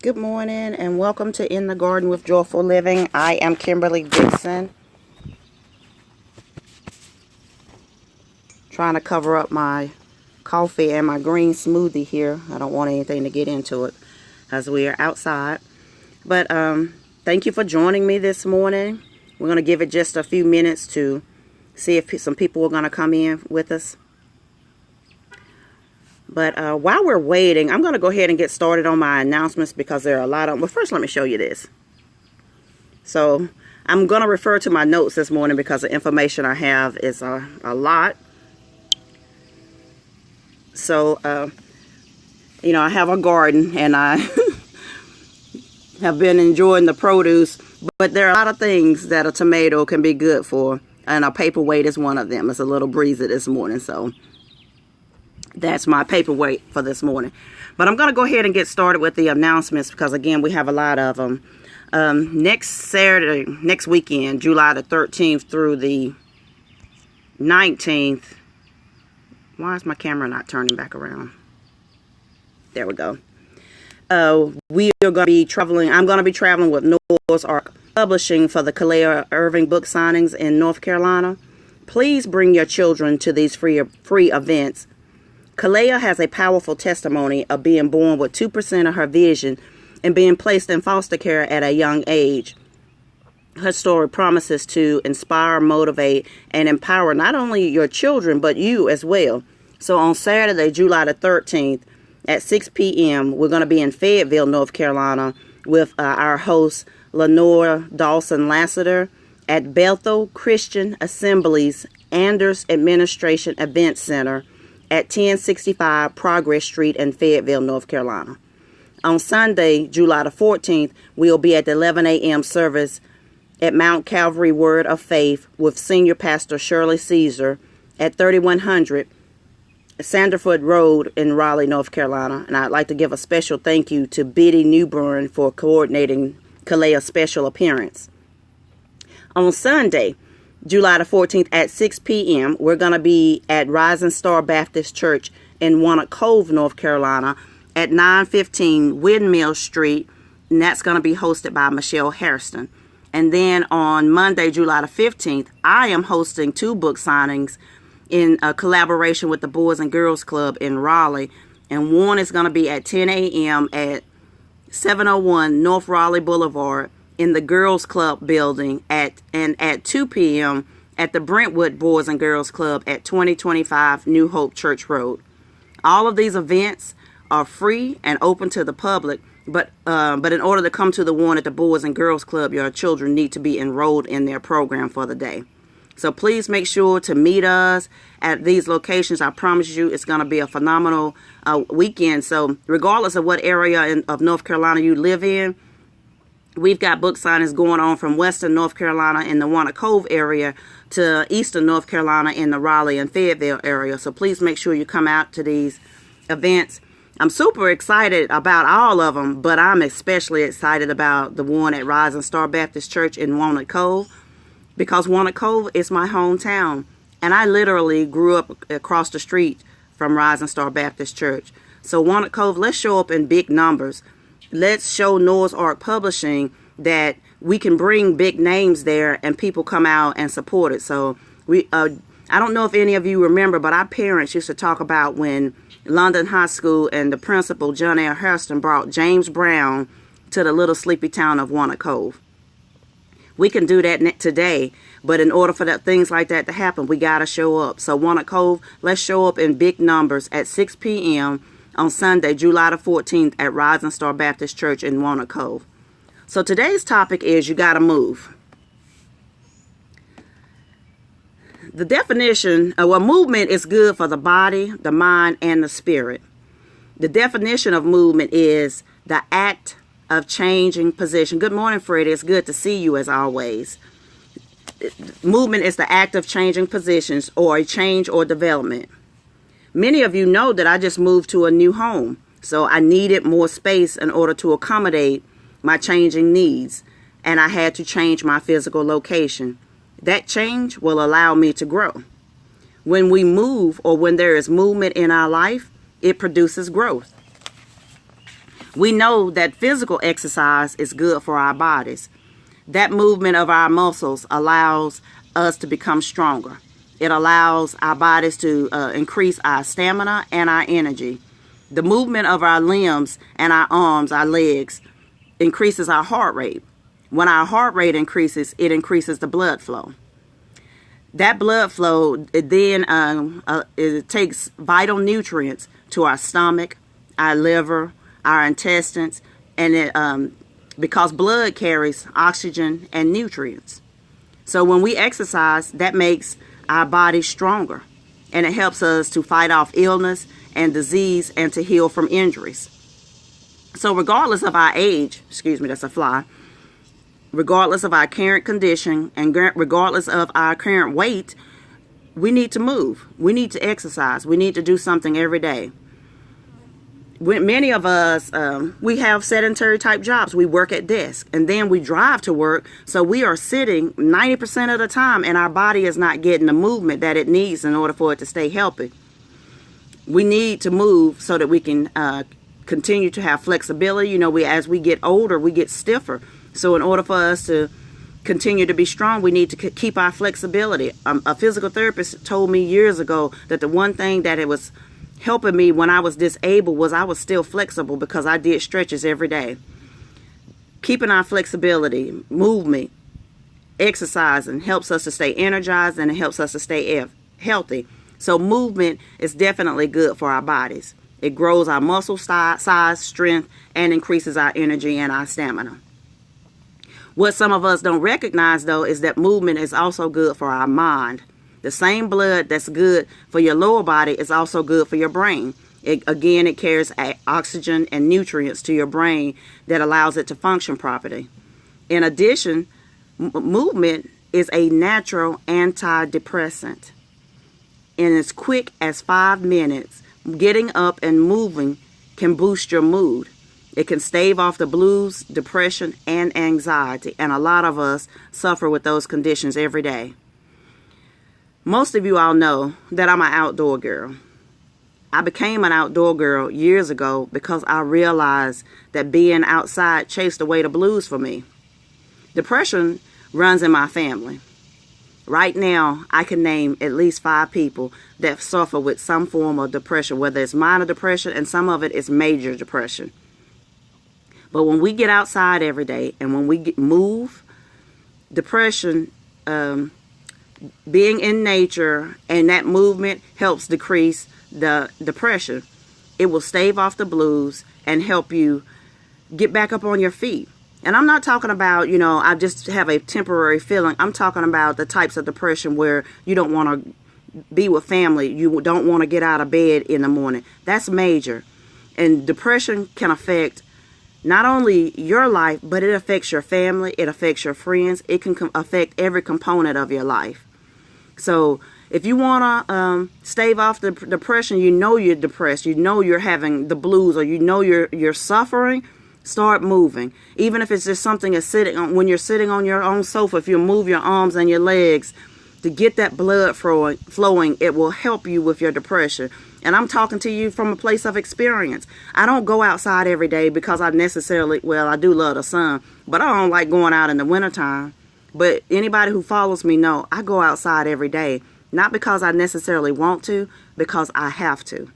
Good morning and welcome to In the Garden with Joyful Living. I am Kimberly Dixon. Trying to cover up my coffee and my green smoothie here. I don't want anything to get into it as we are outside. But thank you for joining me this morning. We're going to give it just a few minutes to see if some people are going to come in with us. But while we're waiting, I'm going to go ahead and get started on my announcements because there are a lot of them. But first, let me show you this. So I'm going to refer to my notes this morning because the information I have is a lot. So, I have a garden and I have been enjoying the produce. But there are a lot of things that a tomato can be good for. And a paperweight is one of them. It's a little breezy this morning, so that's my paperweight for this morning. But I'm going to go ahead and get started with the announcements because, again, we have a lot of them. Next weekend, July the 13th through the 19th. Why is my camera not turning back around? There we go. We are going to be traveling. I'm going to be traveling with Noah's Ark Publishing for the Kalea Irving book signings in North Carolina. Please bring your children to these free events. Kalea has a powerful testimony of being born with 2% of her vision and being placed in foster care at a young age. Her story promises to inspire, motivate, and empower not only your children, but you as well. So on Saturday, July the 13th at 6 p.m., we're going to be in Fayetteville, North Carolina with our host, Lenore Dawson Lassiter at Bethel Christian Assembly's Anders Administration Event Center at 1065 Progress Street in Fayetteville, North Carolina. On Sunday, July the 14th, we'll be at the 11 a.m. service at Mount Calvary Word of Faith with Senior Pastor Shirley Caesar at 3100 Sanderford Road in Raleigh, North Carolina. And I'd like to give a special thank you to Biddy Newburn for coordinating Kalea's special appearance. On Sunday, July the 14th at 6 p.m., we're going to be at Rising Star Baptist Church in Walnut Cove, North Carolina at 915 Windmill Street, and that's going to be hosted by Michelle Hairston. And then on Monday, July the 15th, I am hosting 2 book signings in a collaboration with the Boys and Girls Club in Raleigh, and one is going to be at 10 a.m. at 701 North Raleigh Boulevard in the Girls Club building at 2 p.m. at the Brentwood Boys and Girls Club at 2025 New Hope Church Road. All of these events are free and open to the public, but in order to come to the one at the Boys and Girls Club, your children need to be enrolled in their program for the day. So please make sure to meet us at these locations. I promise you it's going to be a phenomenal weekend. So regardless of what area of North Carolina you live in, we've got book signings going on from Western North Carolina in the Walnut Cove area to Eastern North Carolina in the Raleigh and Fayetteville area. So please make sure you come out to these events. I'm super excited about all of them, but I'm especially excited about the one at Rising Star Baptist Church in Walnut Cove because Walnut Cove is my hometown. And I literally grew up across the street from Rising Star Baptist Church. So Walnut Cove, let's show up in big numbers. Let's show Noah's Ark Publishing that we can bring big names there and people come out and support it. So I don't know if any of you remember, but our parents used to talk about when London High School and the principal, John L. Hairston, brought James Brown to the little sleepy town of Walnut Cove. We can do that today, but in order for things like that to happen, we got to show up. So Walnut Cove, let's show up in big numbers at 6 p.m. on Sunday, July the 14th at Rising Star Baptist Church in Walnut Cove. So today's topic is you got to move. The definition of a movement is good for the body, the mind, and the spirit. The definition of movement is the act of changing position. Good morning, Freddie. It's good to see you as always. Movement is the act of changing positions or a change or development. Many of you know that I just moved to a new home, so I needed more space in order to accommodate my changing needs, and I had to change my physical location. That change will allow me to grow. When we move or when there is movement in our life, it produces growth. We know that physical exercise is good for our bodies. That movement of our muscles allows us to become stronger. It allows our bodies to increase our stamina and our energy. The movement of our limbs and our arms, our legs, increases our heart rate. When our heart rate increases, it increases the blood flow. That blood flow, it takes vital nutrients to our stomach, our liver, our intestines, and because blood carries oxygen and nutrients. So when we exercise, that makes our body stronger, and it helps us to fight off illness and disease and to heal from injuries. So regardless of our age, that's a fly, regardless of our current condition and regardless of our current weight, we need to move. We need to exercise. We need to do something every day. Many of us, we have sedentary type jobs. We work at desks and then we drive to work. So we are sitting 90% of the time and our body is not getting the movement that it needs in order for it to stay healthy. We need to move so that we can continue to have flexibility. As we get older, we get stiffer. So in order for us to continue to be strong, we need to keep our flexibility. A physical therapist told me years ago that the one thing that it was helping me when I was disabled was I was still flexible because I did stretches every day. Keeping our flexibility, movement, exercising helps us to stay energized and it helps us to stay healthy. So movement is definitely good for our bodies. It grows our muscle size, strength, and increases our energy and our stamina. What some of us don't recognize, though, is that movement is also good for our mind. The same blood that's good for your lower body is also good for your brain. It carries oxygen and nutrients to your brain that allows it to function properly. In addition, movement is a natural antidepressant. In as quick as 5 minutes, getting up and moving can boost your mood. It can stave off the blues, depression, and anxiety. And a lot of us suffer with those conditions every day. Most of you all know that I'm an outdoor girl. I became an outdoor girl years ago because I realized that being outside chased away the blues for me. Depression runs in my family. Right now, I can name at least 5 people that suffer with some form of depression, whether it's minor depression and some of it is major depression. But when we get outside every day and when we move, depression, being in nature and that movement helps decrease the depression. It will stave off the blues and help you get back up on your feet. And I'm not talking about, I just have a temporary feeling. I'm talking about the types of depression where you don't want to be with family. You don't want to get out of bed in the morning. That's major. And depression can affect not only your life, but it affects your family. It affects your friends. It can affect every component of your life. So if you want to stave off the depression, you're depressed, you're having the blues, or you're suffering, start moving. Even if it's just something that's when you're sitting on your own sofa, if you move your arms and your legs to get that blood flowing, it will help you with your depression. And I'm talking to you from a place of experience. I don't go outside every day because I do love the sun, but I don't like going out in the wintertime. But anybody who follows me know I go outside every day, not because I necessarily want to, because I have to.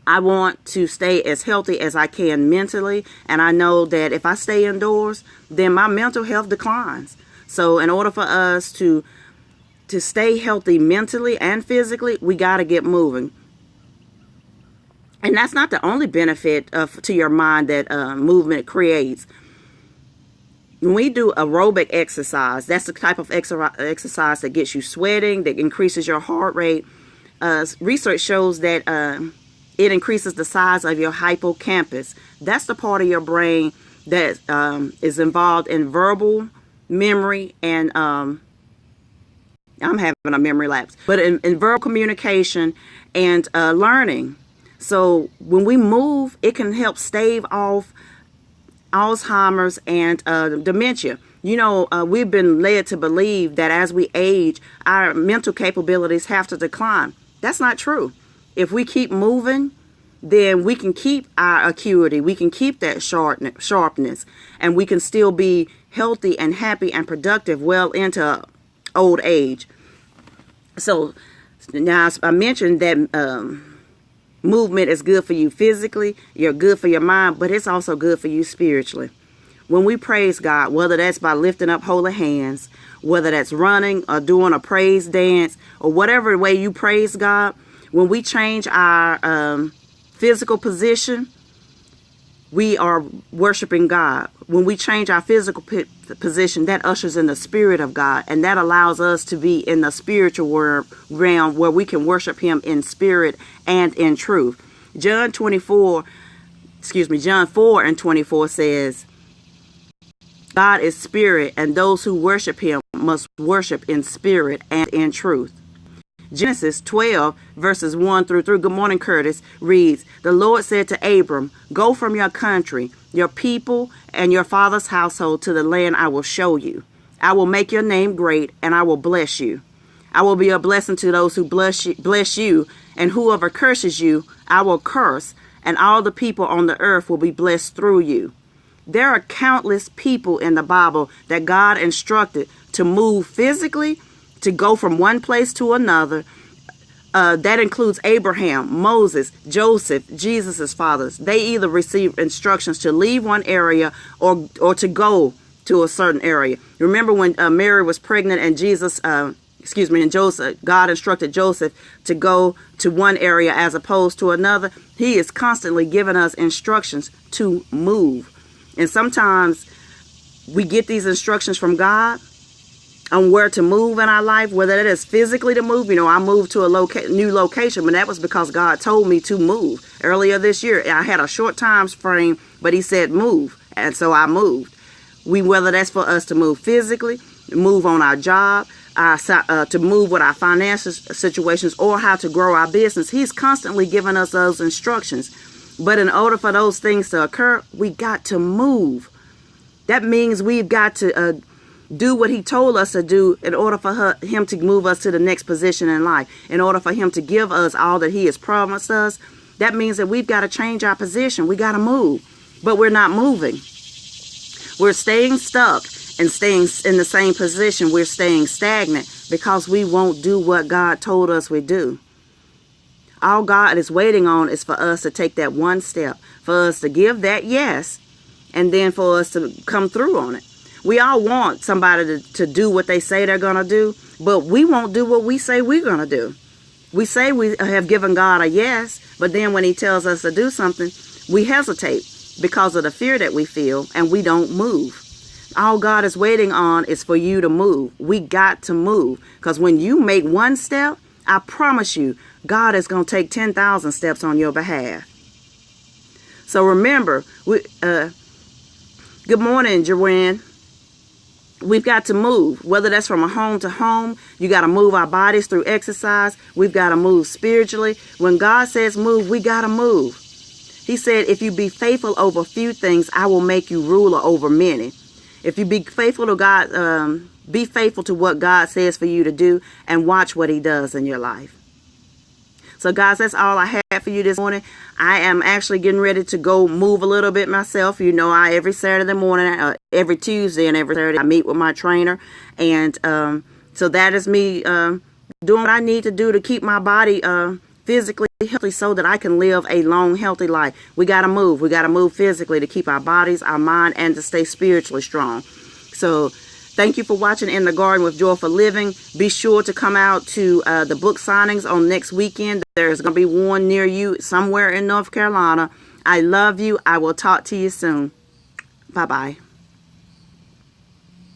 I want to stay as healthy as I can mentally, and I know that if I stay indoors, then my mental health declines. So in order for us to stay healthy mentally and physically, we got to get moving. And that's not the only benefit to your mind that movement creates. When we do aerobic exercise, that's the type of exercise that gets you sweating, that increases your heart rate. Research shows that it increases the size of your hippocampus. That's the part of your brain that is involved in verbal memory and I'm having a memory lapse, but in verbal communication and learning. So when we move, it can help stave off Alzheimer's and dementia. We've been led to believe that as we age, our mental capabilities have to decline. That's not true. If we keep moving, then we can keep our acuity, we can keep that sharpness, and we can still be healthy and happy and productive well into old age. So now I mentioned that movement is good for you physically, you're good for your mind, but it's also good for you spiritually. When we praise God, whether that's by lifting up holy hands, whether that's running or doing a praise dance, or whatever way you praise God, when we change our physical position, we are worshiping God. When we change our physical position, that ushers in the spirit of God, and that allows us to be in the spiritual realm where we can worship him in spirit and in truth. John 4:24 says, God is spirit, and those who worship him must worship in spirit and in truth. Genesis 12 verses 1 through 3, good morning Curtis, reads, the Lord said to Abram, go from your country, your people, and your father's household to the land I will show you. I will make your name great, and I will bless you. I will be a blessing to those who bless you, and whoever curses you, I will curse, and all the people on the earth will be blessed through you. There are countless people in the Bible that God instructed to move physically, to go from one place to another. That includes Abraham, Moses, Joseph, Jesus' fathers. They either received instructions to leave one area or to go to a certain area. Remember when Mary was pregnant and Joseph, God instructed Joseph to go to one area as opposed to another. He is constantly giving us instructions to move. And sometimes we get these instructions from God on where to move in our life, whether it is physically to move. You know, I moved to a new location, but that was because God told me to move. Earlier this year, I had a short time frame, but he said move. And so I moved. Whether that's for us to move physically, move on our job, to move with our financial situations, or how to grow our business. He's constantly giving us those instructions. But in order for those things to occur, we got to move. That means we've got to do what he told us to do in order for him to move us to the next position in life. In order for him to give us all that he has promised us, that means that we've got to change our position. We got to move. But we're not moving. We're staying stuck and staying in the same position. We're staying stagnant because we won't do what God told us we do. All God is waiting on is for us to take that one step, for us to give that yes, and then for us to come through on it. We all want somebody to do what they say they're going to do, but we won't do what we say we're going to do. We say we have given God a yes, but then when he tells us to do something, we hesitate because of the fear that we feel, and we don't move. All God is waiting on is for you to move. We got to move, because when you make one step, I promise you, God is going to take 10,000 steps on your behalf. So remember, good morning, Joanne. We've got to move, whether that's from a home to home. You got to move our bodies through exercise. We've got to move spiritually. When God says move, we got to move. He said, if you be faithful over few things, I will make you ruler over many. If you be faithful to God, be faithful to what God says for you to do, and watch what he does in your life. So guys, that's all I had for you this morning. I am actually getting ready to go move a little bit myself. You know, every Saturday morning, every Tuesday and every Saturday, I meet with my trainer. And so that is me doing what I need to do to keep my body physically healthy so that I can live a long, healthy life. We got to move. We got to move physically to keep our bodies, our mind, and to stay spiritually strong. So thank you for watching In the Garden with Joyful Living. Be sure to come out to the book signings on next weekend. There's going to be one near you somewhere in North Carolina. I love you. I will talk to you soon. Bye-bye.